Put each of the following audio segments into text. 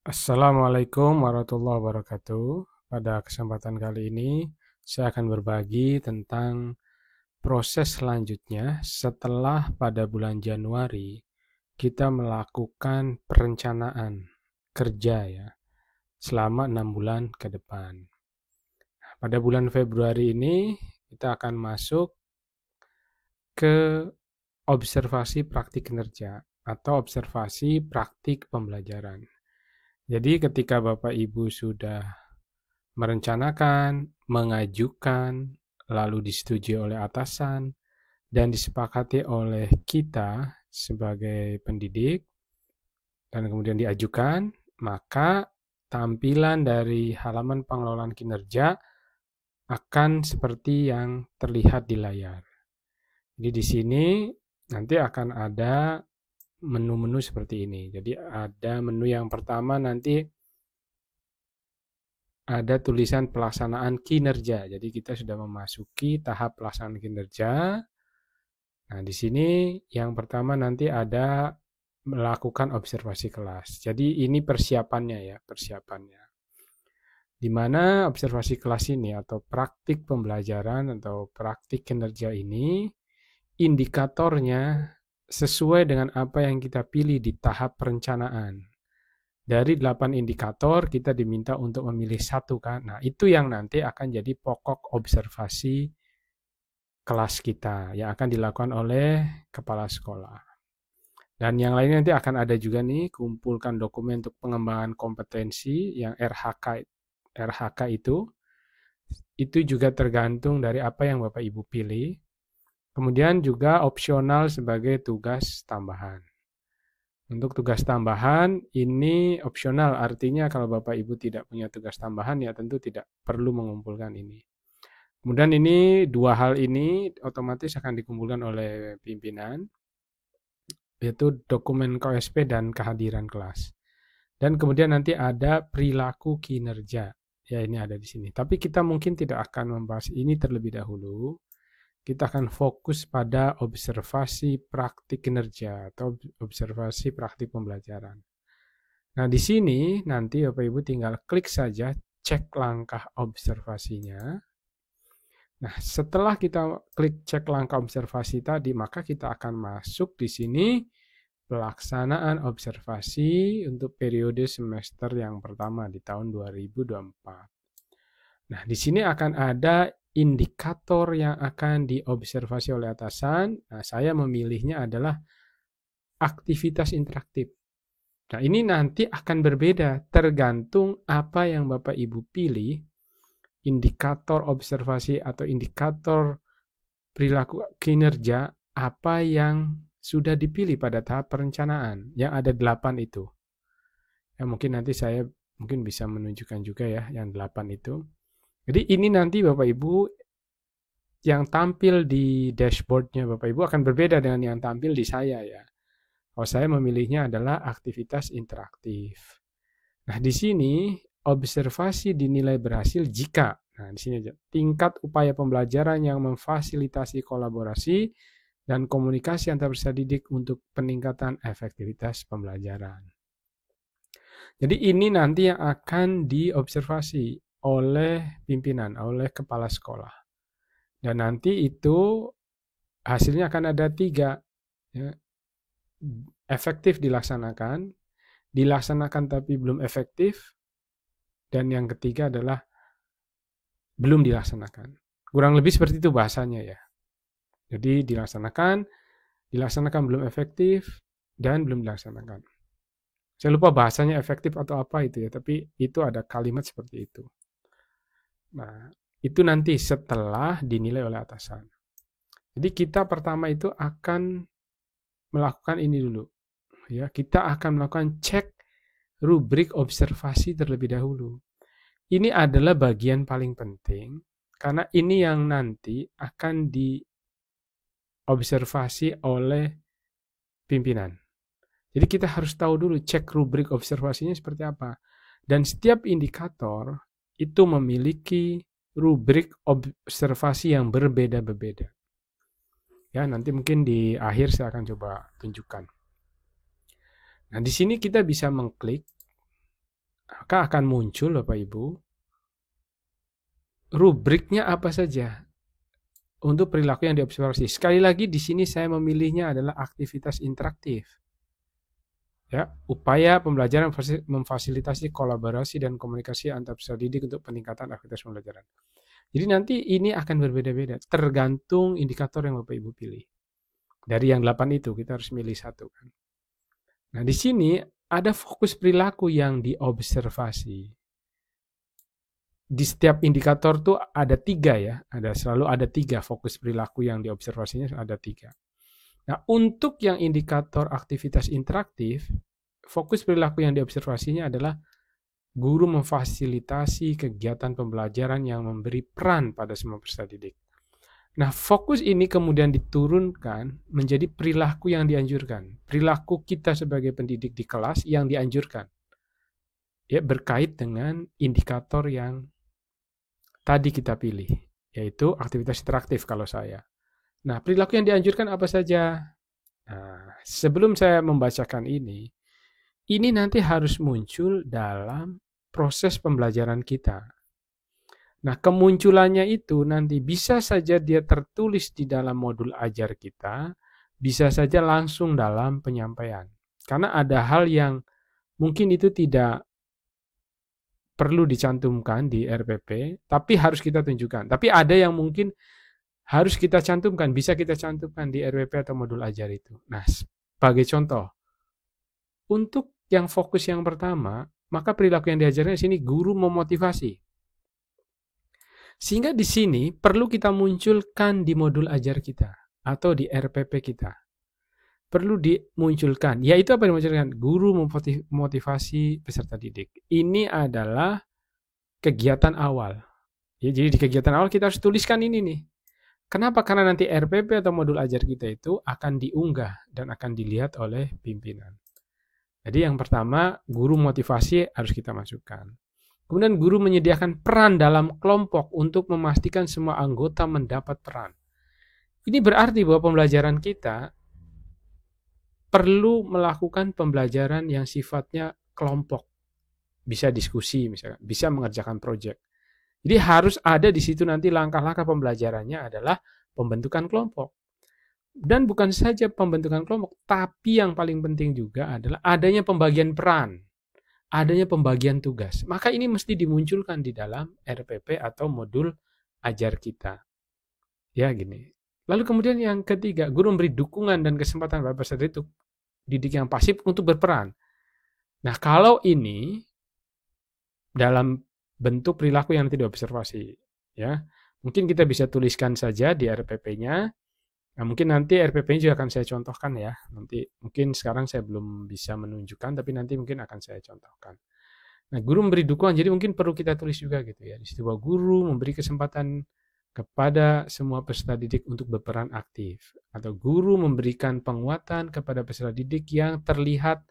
Assalamualaikum warahmatullahi wabarakatuh. Pada kesempatan kali ini, saya akan berbagi tentang proses selanjutnya setelah pada bulan Januari kita melakukan perencanaan kerja ya, selama 6 bulan ke depan. Pada bulan Februari ini, kita akan masuk ke observasi praktik kinerja atau observasi praktik pembelajaran. Jadi ketika Bapak Ibu sudah merencanakan, mengajukan, lalu disetujui oleh atasan, dan disepakati oleh kita sebagai pendidik, dan kemudian diajukan, maka tampilan dari halaman pengelolaan kinerja akan seperti yang terlihat di layar. Jadi di sini nanti akan ada menu-menu seperti ini. Jadi ada menu yang pertama nanti ada tulisan pelaksanaan kinerja. Jadi kita sudah memasuki tahap pelaksanaan kinerja. Nah, di sini yang pertama nanti ada melakukan observasi kelas. Jadi ini persiapannya ya, persiapannya. Di mana observasi kelas ini atau praktik pembelajaran atau praktik kinerja ini indikatornya sesuai dengan apa yang kita pilih di tahap perencanaan. Dari 8 indikator kita diminta untuk memilih satu kan. Nah, itu yang nanti akan jadi pokok observasi kelas kita yang akan dilakukan oleh kepala sekolah. Dan yang lainnya nanti akan ada juga nih, kumpulkan dokumen untuk pengembangan kompetensi yang RHK itu juga tergantung dari apa yang Bapak Ibu pilih. Kemudian juga opsional sebagai tugas tambahan. Untuk tugas tambahan ini opsional, artinya kalau Bapak Ibu tidak punya tugas tambahan ya tentu tidak perlu mengumpulkan ini. Kemudian ini dua hal ini otomatis akan dikumpulkan oleh pimpinan, yaitu dokumen KOSP dan kehadiran kelas. Dan kemudian nanti ada perilaku kinerja. Ya ini ada di sini. Tapi kita mungkin tidak akan membahas ini terlebih dahulu. Kita akan fokus pada observasi praktik kinerja atau observasi praktik pembelajaran. Nah, di sini nanti Bapak Ibu tinggal klik saja cek langkah observasinya. Nah, setelah kita klik cek langkah observasi tadi, maka kita akan masuk di sini pelaksanaan observasi untuk periode semester yang pertama di tahun 2024. Nah, di sini akan ada indikator yang akan diobservasi oleh atasan. Nah, saya memilihnya adalah aktivitas interaktif. Nah, ini nanti akan berbeda tergantung apa yang Bapak Ibu pilih, indikator observasi atau indikator perilaku kinerja, apa yang sudah dipilih pada tahap perencanaan, yang ada 8 itu. Ya, mungkin nanti saya bisa menunjukkan juga ya, yang 8 itu. Jadi ini nanti Bapak Ibu yang tampil di dashboardnya Bapak Ibu akan berbeda dengan yang tampil di saya ya. Kalau saya memilihnya adalah aktivitas interaktif. Nah, di sini observasi dinilai berhasil jika, nah di sini aja, tingkat upaya pembelajaran yang memfasilitasi kolaborasi dan komunikasi antar peserta didik untuk peningkatan efektivitas pembelajaran. Jadi ini nanti yang akan diobservasi oleh pimpinan, oleh kepala sekolah. Dan nanti itu hasilnya akan ada 3. Ya. Efektif dilaksanakan tapi belum efektif, dan yang ketiga adalah belum dilaksanakan. Kurang lebih seperti itu bahasanya ya. Jadi dilaksanakan belum efektif, dan belum dilaksanakan. Saya lupa bahasanya efektif atau apa itu ya, tapi itu ada kalimat seperti itu. Nah, itu nanti setelah dinilai oleh atasan. Jadi kita pertama itu akan melakukan ini dulu. Ya, kita akan melakukan cek rubrik observasi terlebih dahulu. Ini adalah bagian paling penting karena ini yang nanti akan diobservasi oleh pimpinan. Jadi kita harus tahu dulu cek rubrik observasinya seperti apa. Dan setiap indikator itu memiliki rubrik observasi yang berbeda-beda. Ya, nanti mungkin di akhir saya akan coba tunjukkan. Nah, di sini kita bisa mengklik Maka akan muncul Bapak Ibu, rubriknya apa saja untuk perilaku yang diobservasi. Sekali lagi di sini saya memilihnya adalah aktivitas interaktif. Ya, upaya pembelajaran memfasilitasi kolaborasi dan komunikasi antar peserta didik untuk peningkatan aktivitas pembelajaran. Jadi nanti ini akan berbeda-beda, tergantung indikator yang Bapak Ibu pilih. Dari yang 8 itu kita harus milih satu kan. Nah, di sini ada fokus perilaku yang diobservasi. Di setiap indikator tuh ada 3 ya, selalu ada 3 fokus perilaku yang diobservasinya ada 3. Nah, untuk yang indikator aktivitas interaktif, fokus perilaku yang diobservasinya adalah guru memfasilitasi kegiatan pembelajaran yang memberi peran pada semua peserta didik. Nah, fokus ini kemudian diturunkan menjadi perilaku yang dianjurkan. Perilaku kita sebagai pendidik di kelas yang dianjurkan. Ya, berkait dengan indikator yang tadi kita pilih, yaitu aktivitas interaktif kalau saya. Nah, perilaku yang dianjurkan apa saja? Nah, sebelum saya membacakan ini nanti harus muncul dalam proses pembelajaran kita. Nah, kemunculannya itu nanti bisa saja dia tertulis di dalam modul ajar kita, bisa saja langsung dalam penyampaian. Karena ada hal yang mungkin itu tidak perlu dicantumkan di RPP, tapi harus kita tunjukkan. Tapi ada yang mungkin harus kita cantumkan, bisa kita cantumkan di RPP atau modul ajar itu. Nah, sebagai contoh, untuk yang fokus yang pertama, maka perilaku yang diajarkan di sini guru memotivasi. Sehingga di sini perlu kita munculkan di modul ajar kita atau di RPP kita. Perlu dimunculkan, yaitu apa yang dimunculkan? Guru memotivasi peserta didik. Ini adalah kegiatan awal. Ya, jadi di kegiatan awal kita harus tuliskan ini nih. Kenapa? Karena nanti RPP atau modul ajar kita itu akan diunggah dan akan dilihat oleh pimpinan. Jadi yang pertama, guru motivasi harus kita masukkan. Kemudian guru menyediakan peran dalam kelompok untuk memastikan semua anggota mendapat peran. Ini berarti bahwa pembelajaran kita perlu melakukan pembelajaran yang sifatnya kelompok. Bisa diskusi misalkan, bisa mengerjakan proyek. Jadi harus ada di situ nanti langkah-langkah pembelajarannya adalah pembentukan kelompok. Dan bukan saja pembentukan kelompok, tapi yang paling penting juga adalah adanya pembagian peran, adanya pembagian tugas. Maka ini mesti dimunculkan di dalam RPP atau modul ajar kita. Ya gini. Lalu kemudian yang ketiga, guru memberi dukungan dan kesempatan kepada peserta didik yang pasif untuk berperan. Nah, kalau ini dalam bentuk perilaku yang nanti diobservasi, ya mungkin kita bisa tuliskan saja di RPP-nya. Nah, mungkin nanti RPP-nya juga akan saya contohkan ya. Nanti mungkin sekarang saya belum bisa menunjukkan, tapi nanti mungkin akan saya contohkan. Nah, guru memberi dukungan, jadi mungkin perlu kita tulis juga gitu ya. Di situ bahwa guru memberi kesempatan kepada semua peserta didik untuk berperan aktif, atau guru memberikan penguatan kepada peserta didik yang terlihat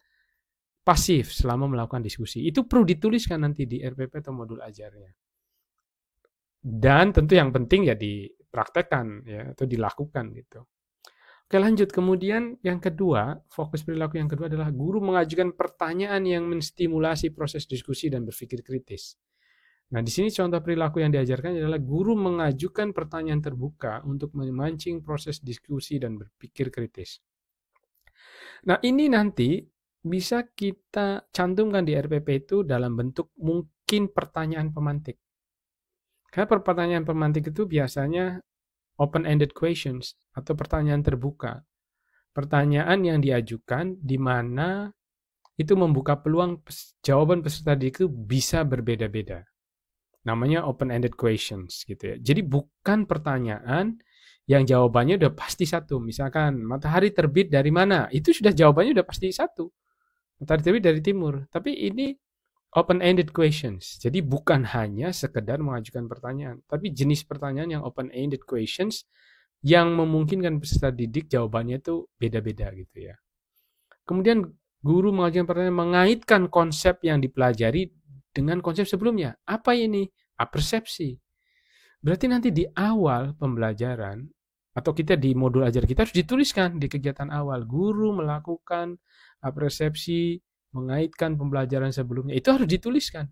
pasif selama melakukan diskusi. Itu perlu dituliskan nanti di RPP atau modul ajarnya. Dan tentu yang penting ya dipraktekkan ya atau dilakukan gitu. Oke, lanjut. Kemudian yang kedua, fokus perilaku yang kedua adalah guru mengajukan pertanyaan yang menstimulasi proses diskusi dan berpikir kritis. Nah, di sini contoh perilaku yang diajarkan adalah guru mengajukan pertanyaan terbuka untuk memancing proses diskusi dan berpikir kritis. Nah, ini nanti bisa kita cantumkan di RPP itu dalam bentuk mungkin pertanyaan pemantik. Karena pertanyaan pemantik itu biasanya open-ended questions atau pertanyaan terbuka. Pertanyaan yang diajukan di mana itu membuka peluang jawaban peserta didik itu bisa berbeda-beda. Namanya open-ended questions gitu ya. Jadi bukan pertanyaan yang jawabannya udah pasti satu. Misalkan matahari terbit dari mana? Itu sudah jawabannya udah pasti satu. Matahari terbit dari timur. Tapi ini open-ended questions. Jadi bukan hanya sekedar mengajukan pertanyaan, tapi jenis pertanyaan yang open-ended questions yang memungkinkan peserta didik jawabannya itu beda-beda gitu ya. Kemudian guru mengajukan pertanyaan mengaitkan konsep yang dipelajari dengan konsep sebelumnya. Apa ini? Persepsi. Berarti nanti di awal pembelajaran atau kita di modul ajar kita harus dituliskan di kegiatan awal. Guru melakukan persepsi mengaitkan pembelajaran sebelumnya, itu harus dituliskan.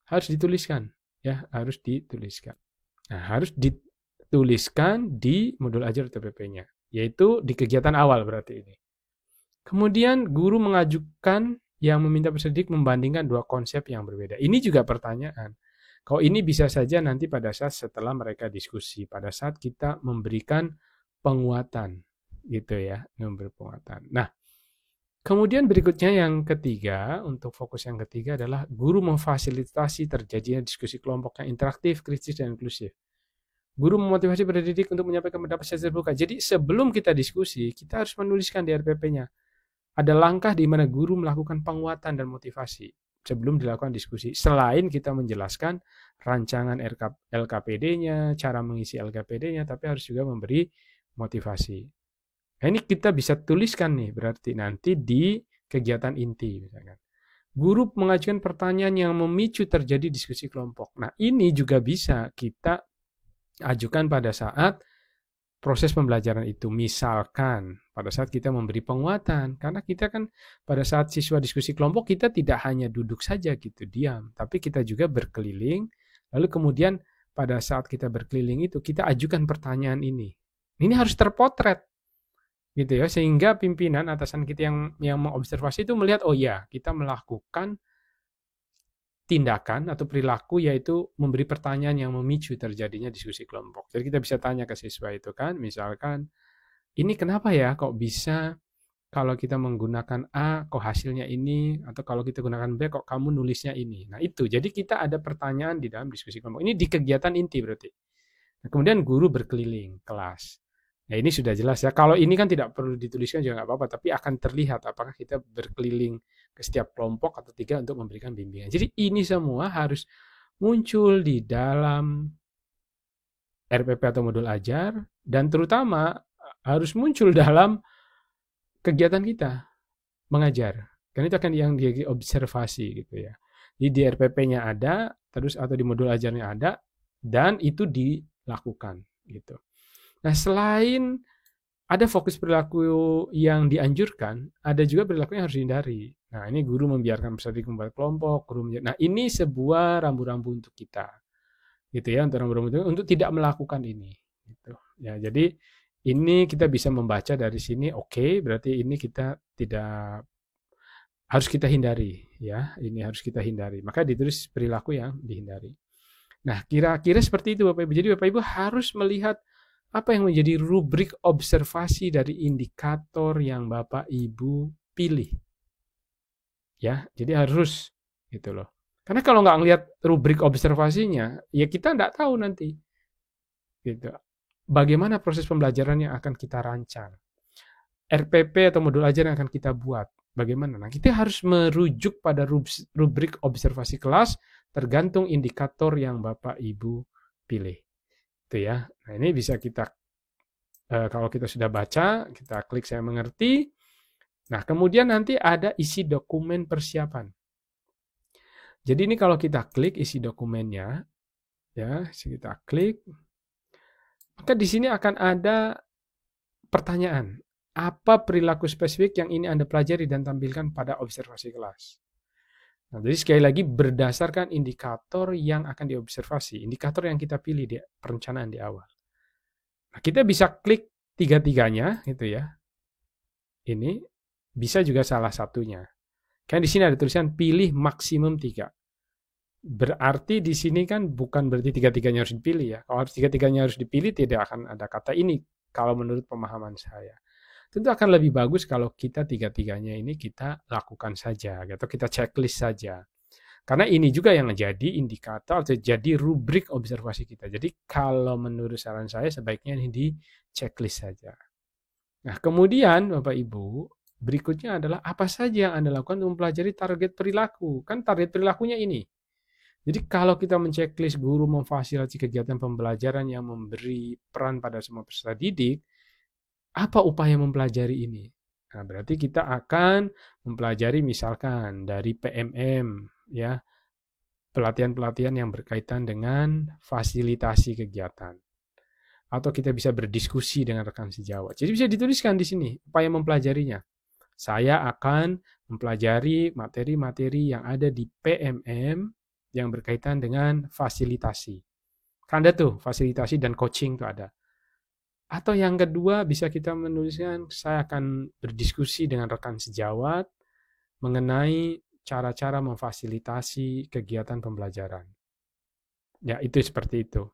Harus dituliskan, ya, harus dituliskan. Nah, harus dituliskan di modul ajar TPP-nya, yaitu di kegiatan awal berarti ini. Kemudian guru mengajukan yang meminta peserta didik membandingkan dua konsep yang berbeda. Ini juga pertanyaan. Kalau ini bisa saja nanti pada saat setelah mereka diskusi, pada saat kita memberikan penguatan, gitu ya, memberi penguatan. Nah, kemudian berikutnya yang ketiga, untuk fokus yang ketiga adalah guru memfasilitasi terjadinya diskusi kelompok yang interaktif, kritis, dan inklusif. Guru memotivasi pendidik untuk menyampaikan pendapat secara terbuka. Jadi sebelum kita diskusi, kita harus menuliskan di RPP-nya. Ada langkah di mana guru melakukan penguatan dan motivasi sebelum dilakukan diskusi. Selain kita menjelaskan rancangan LKPD-nya, cara mengisi LKPD-nya, tapi harus juga memberi motivasi. Nah, ini kita bisa tuliskan nih, berarti nanti di kegiatan inti misalkan. Guru mengajukan pertanyaan yang memicu terjadi diskusi kelompok. Nah, ini juga bisa kita ajukan pada saat proses pembelajaran itu. Misalkan pada saat kita memberi penguatan, karena kita kan pada saat siswa diskusi kelompok kita tidak hanya duduk saja gitu diam, tapi kita juga berkeliling. Lalu kemudian pada saat kita berkeliling itu kita ajukan pertanyaan ini. Ini harus terpotret gitu ya, sehingga pimpinan atasan kita yang mengobservasi itu melihat, oh ya, kita melakukan tindakan atau perilaku yaitu memberi pertanyaan yang memicu terjadinya diskusi kelompok. Jadi kita bisa tanya ke siswa itu kan, misalkan, ini kenapa ya kok bisa kalau kita menggunakan A kok hasilnya ini, atau kalau kita gunakan B kok kamu nulisnya ini. Nah itu, jadi kita ada pertanyaan di dalam diskusi kelompok. Ini di kegiatan inti berarti. Nah, kemudian guru berkeliling kelas. Nah ini sudah jelas ya, kalau ini kan tidak perlu dituliskan juga nggak apa-apa, tapi akan terlihat apakah kita berkeliling ke setiap kelompok atau tidak untuk memberikan bimbingan. Jadi ini semua harus muncul di dalam RPP atau modul ajar, dan terutama harus muncul dalam kegiatan kita mengajar. Karena itu akan yang diobservasi gitu ya. Jadi di RPP-nya ada, terus atau di modul ajarnya ada, dan itu dilakukan gitu. Nah, selain ada fokus perilaku yang dianjurkan, ada juga perilaku yang harus dihindari. Nah, ini guru membiarkan peserta didik membuat kelompok, nah ini sebuah rambu-rambu untuk kita, gitu ya, untuk rambu-rambu untuk tidak melakukan ini. Gitu. Ya, jadi ini kita bisa membaca dari sini, oke, berarti ini kita tidak harus kita hindari, ya, ini harus kita hindari. Maka ditulis perilaku yang dihindari. Nah, kira-kira seperti itu Bapak Ibu. Jadi Bapak Ibu harus melihat apa yang menjadi rubrik observasi dari indikator yang Bapak Ibu pilih. Ya, jadi harus gitu loh. Karena kalau nggak ngelihat rubrik observasinya, ya kita nggak tahu nanti. Gitu. Bagaimana proses pembelajaran yang akan kita rancang. RPP atau modul ajar yang akan kita buat. Bagaimana? Nah, kita harus merujuk pada rubrik observasi kelas tergantung indikator yang Bapak Ibu pilih. Itu ya. Nah, ini bisa kita kalau kita sudah baca, kita klik saya mengerti. Nah, kemudian nanti ada isi dokumen persiapan. Jadi ini kalau kita klik isi dokumennya, ya, kita klik, maka di sini akan ada pertanyaan. Apa perilaku spesifik yang ini Anda pelajari dan tampilkan pada observasi kelas? Nah, jadi sekali lagi berdasarkan indikator yang akan diobservasi, indikator yang kita pilih di perencanaan di awal. Nah, kita bisa klik tiga-tiganya gitu ya. Ini bisa juga salah satunya. Kan di sini ada tulisan pilih maksimum 3. Berarti di sini kan bukan berarti tiga-tiganya harus dipilih ya. Kalau tiga-tiganya harus dipilih tidak akan ada kata ini kalau menurut pemahaman saya. Tentu akan lebih bagus kalau kita tiga-tiganya ini kita lakukan saja atau kita checklist saja. Karena ini juga yang menjadi indikator atau jadi rubrik observasi kita. Jadi kalau menurut saran saya sebaiknya ini di checklist saja. Nah, kemudian Bapak Ibu, berikutnya adalah apa saja yang Anda lakukan untuk mempelajari target perilaku. Kan target perilakunya ini. Jadi kalau kita menceklis guru memfasilitasi kegiatan pembelajaran yang memberi peran pada semua peserta didik, apa upaya mempelajari ini? Nah, berarti kita akan mempelajari misalkan dari PMM, ya, pelatihan-pelatihan yang berkaitan dengan fasilitasi kegiatan. Atau kita bisa berdiskusi dengan rekan sejawat. Jadi bisa dituliskan di sini upaya mempelajarinya. Saya akan mempelajari materi-materi yang ada di PMM yang berkaitan dengan fasilitasi. Kan ada tuh fasilitasi dan coaching tuh ada. Atau yang kedua bisa kita menuliskan, saya akan berdiskusi dengan rekan sejawat mengenai cara-cara memfasilitasi kegiatan pembelajaran. Ya, itu seperti itu.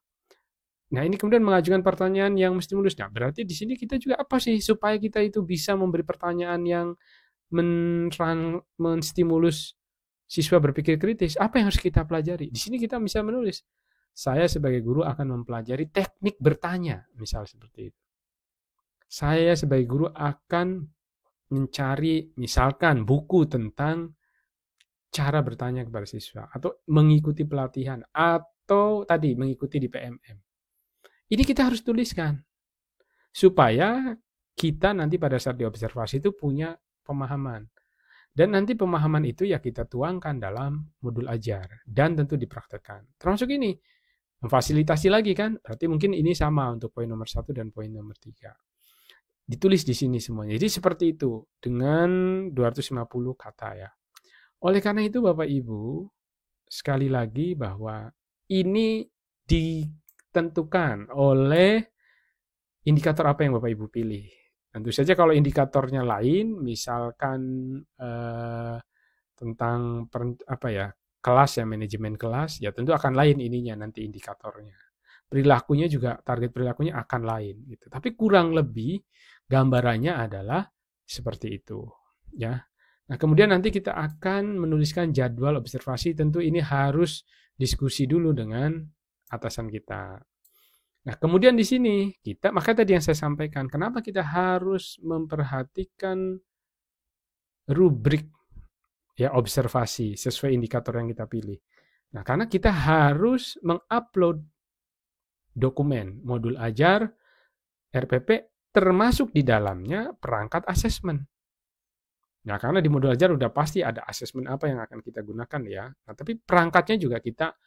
Nah, ini kemudian mengajukan pertanyaan yang mesti-mulus. Nah, berarti di sini kita juga apa sih supaya kita itu bisa memberi pertanyaan yang menstimulus siswa berpikir kritis? Apa yang harus kita pelajari? Di sini kita bisa menulis, saya sebagai guru akan mempelajari teknik bertanya, misal seperti itu. Saya sebagai guru akan mencari misalkan buku tentang cara bertanya kepada siswa, atau mengikuti pelatihan, atau tadi mengikuti di PMM. Ini kita harus tuliskan supaya kita nanti pada saat diobservasi itu punya pemahaman. Dan nanti pemahaman itu ya kita tuangkan dalam modul ajar dan tentu dipraktekkan. Termasuk ini, memfasilitasi lagi kan, berarti mungkin ini sama untuk poin nomor 1 dan poin nomor 3. Ditulis di sini semuanya. Jadi seperti itu dengan 250 kata ya. Oleh karena itu Bapak Ibu, sekali lagi bahwa ini ditentukan oleh indikator apa yang Bapak Ibu pilih. Tentu saja kalau indikatornya lain, misalkan tentang kelas ya, manajemen kelas, ya tentu akan lain ininya nanti indikatornya. Perilakunya juga, target perilakunya akan lain gitu. Tapi kurang lebih gambarannya adalah seperti itu ya. Nah, kemudian nanti kita akan menuliskan jadwal observasi, tentu ini harus diskusi dulu dengan atasan kita. Nah, kemudian di sini kita, maka tadi yang saya sampaikan, kenapa kita harus memperhatikan rubrik ya observasi sesuai indikator yang kita pilih. Nah, karena kita harus mengupload dokumen modul ajar RPP termasuk di dalamnya perangkat asesmen. Nah, karena di modul ajar udah pasti ada asesmen apa yang akan kita gunakan ya. Nah, tapi perangkatnya juga kita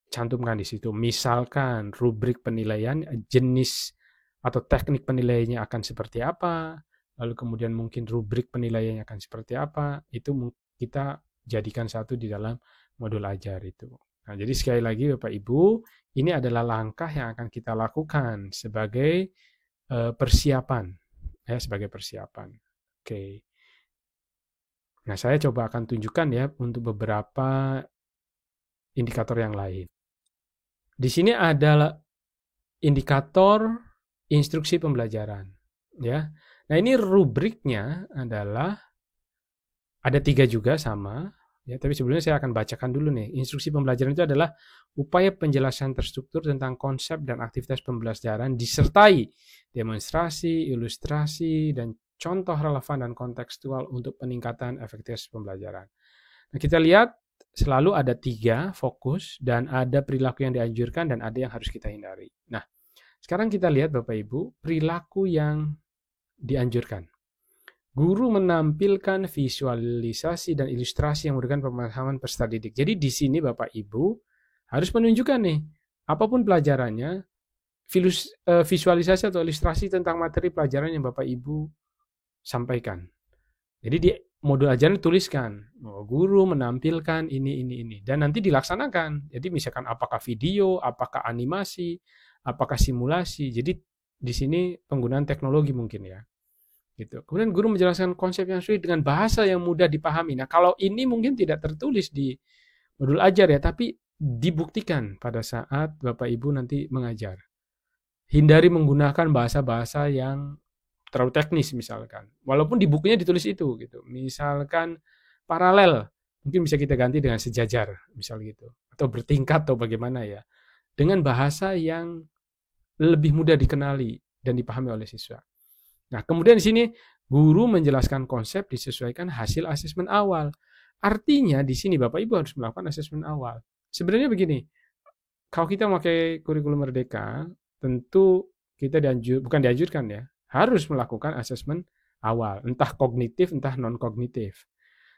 cantumkan di situ. Misalkan rubrik penilaian, jenis atau teknik penilaiannya akan seperti apa, lalu kemudian mungkin rubrik penilaiannya akan seperti apa, itu kita jadikan satu di dalam modul ajar itu. Nah, jadi sekali lagi Bapak Ibu, ini adalah langkah yang akan kita lakukan sebagai persiapan, ya, sebagai persiapan. Oke. Nah, saya coba akan tunjukkan ya untuk beberapa indikator yang lain. Di sini ada indikator instruksi pembelajaran, ya. Nah, ini rubriknya adalah ada 3 juga sama, ya. Tapi sebelumnya saya akan bacakan dulu nih. Instruksi pembelajaran itu adalah upaya penjelasan terstruktur tentang konsep dan aktivitas pembelajaran disertai demonstrasi, ilustrasi, dan contoh relevan dan kontekstual untuk peningkatan efektivitas pembelajaran. Nah, kita lihat selalu ada 3 fokus dan ada perilaku yang dianjurkan dan ada yang harus kita hindari. Nah, sekarang kita lihat Bapak Ibu, perilaku yang dianjurkan. Guru menampilkan visualisasi dan ilustrasi yang memberikan pemahaman peserta didik. Jadi di sini Bapak Ibu harus menunjukkan nih, apapun pelajarannya, visualisasi atau ilustrasi tentang materi pelajaran yang Bapak Ibu sampaikan. Jadi di modul ajaran tuliskan, guru menampilkan ini. Dan nanti dilaksanakan. Jadi misalkan apakah video, apakah animasi, apakah simulasi. Jadi di sini penggunaan teknologi mungkin ya. Gitu. Kemudian guru menjelaskan konsep yang sulit dengan bahasa yang mudah dipahami. Nah, kalau ini mungkin tidak tertulis di modul ajar ya, tapi dibuktikan pada saat Bapak Ibu nanti mengajar. Hindari menggunakan bahasa-bahasa yang terlalu teknis misalkan. Walaupun di bukunya ditulis itu gitu. Misalkan paralel, mungkin bisa kita ganti dengan sejajar, misal gitu. Atau bertingkat atau bagaimana ya. Dengan bahasa yang lebih mudah dikenali dan dipahami oleh siswa. Nah, kemudian di sini guru menjelaskan konsep disesuaikan hasil asesmen awal. Artinya di sini Bapak Ibu harus melakukan asesmen awal. Sebenarnya begini, kalau kita memakai kurikulum Merdeka, tentu kita bukan dianjurkan ya, harus melakukan asesmen awal, entah kognitif, entah non-kognitif.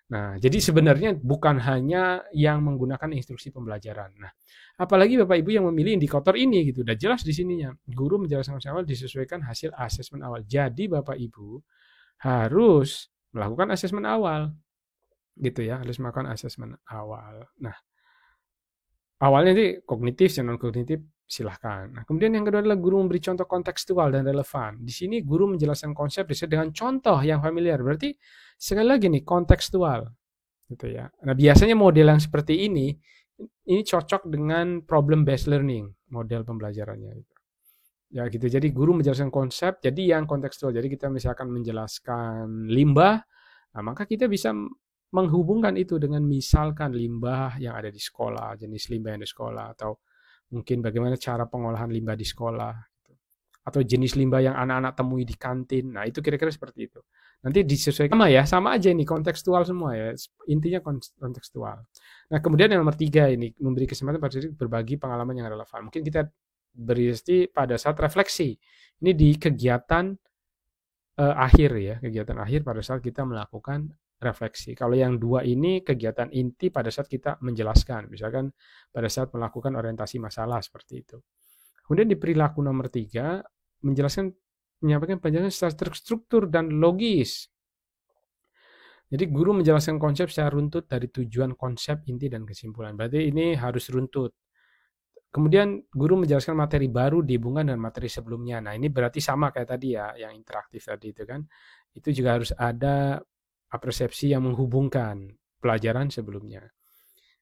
Nah, jadi sebenarnya bukan hanya yang menggunakan instruksi pembelajaran. Nah, apalagi Bapak Ibu yang memilih indikator ini gitu, udah jelas di sininya. Guru menjelaskan awal disesuaikan hasil asesmen awal. Jadi Bapak Ibu harus melakukan asesmen awal gitu ya, harus melakukan asesmen awal. Nah, awalnya sih kognitif, non kognitif silahkan. Nah, kemudian yang kedua adalah guru memberi contoh kontekstual dan relevan. Di sini guru menjelaskan konsep riset dengan contoh yang familiar. Berarti sekali lagi nih kontekstual gitu ya. Nah, biasanya model yang seperti ini cocok dengan problem based learning, model pembelajarannya gitu. Ya gitu. Jadi guru menjelaskan konsep, jadi yang kontekstual. Jadi kita misalkan menjelaskan limbah, nah, maka kita bisa menghubungkan itu dengan misalkan limbah yang ada di sekolah, jenis limbah yang ada di sekolah, atau mungkin bagaimana cara pengolahan limbah di sekolah, gitu. Atau jenis limbah yang anak-anak temui di kantin. Nah itu kira-kira seperti itu. Nanti disesuaikan sama ya, sama aja ini kontekstual semua ya. Intinya kontekstual. Nah kemudian yang nomor 3 ini memberi kesempatan pada diri berbagi pengalaman yang relevan. Mungkin kita beri pada saat refleksi. Ini di kegiatan akhir ya, kegiatan akhir pada saat kita melakukan refleksi. Kalau yang dua ini kegiatan inti pada saat kita menjelaskan, misalkan pada saat melakukan orientasi masalah seperti itu. Kemudian di perilaku nomor 3, menjelaskan menyampaikan penjelasan secara terstruktur dan logis. Jadi guru menjelaskan konsep secara runtut dari tujuan, konsep, inti, dan kesimpulan. Berarti ini harus runtut. Kemudian guru menjelaskan materi baru dihubungkan dengan materi sebelumnya. Nah ini berarti sama kayak tadi ya, yang interaktif tadi itu kan. Itu juga harus ada persepsi yang menghubungkan pelajaran sebelumnya.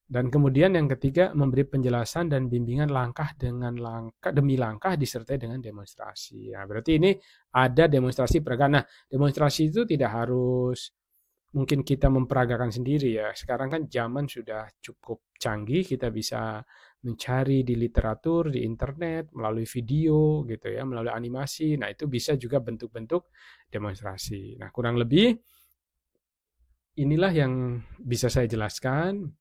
Dan kemudian yang ketiga, memberi penjelasan dan bimbingan langkah demi langkah disertai dengan demonstrasi. Nah, berarti ini ada demonstrasi peragaan. Nah, demonstrasi itu tidak harus mungkin kita memperagakan sendiri ya. Sekarang kan zaman sudah cukup canggih, kita bisa mencari di literatur, di internet, melalui video gitu ya, melalui animasi. Nah, itu bisa juga bentuk-bentuk demonstrasi. Nah, kurang lebih inilah yang bisa saya jelaskan.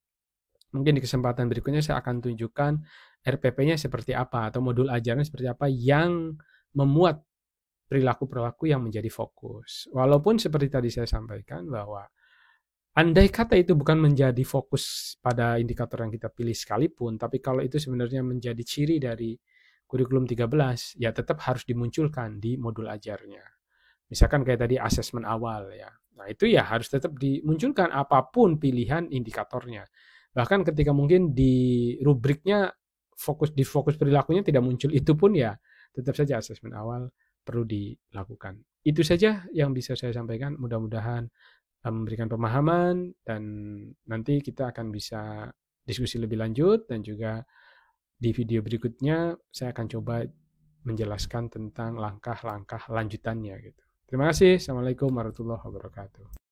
Mungkin di kesempatan berikutnya saya akan tunjukkan RPP-nya seperti apa atau modul ajaran seperti apa yang memuat perilaku-perilaku yang menjadi fokus. Walaupun seperti tadi saya sampaikan bahwa andai kata itu bukan menjadi fokus pada indikator yang kita pilih sekalipun, tapi kalau itu sebenarnya menjadi ciri dari kurikulum 13, ya tetap harus dimunculkan di modul ajarnya. Misalkan kayak tadi asesmen awal ya. Nah, itu ya harus tetap dimunculkan apapun pilihan indikatornya. Bahkan ketika mungkin di rubriknya fokus perilakunya tidak muncul, itu pun ya tetap saja asesmen awal perlu dilakukan. Itu saja yang bisa saya sampaikan. Mudah-mudahan memberikan pemahaman dan nanti kita akan bisa diskusi lebih lanjut dan juga di video berikutnya saya akan coba menjelaskan tentang langkah-langkah lanjutannya gitu. Terima kasih. Assalamualaikum warahmatullahi wabarakatuh.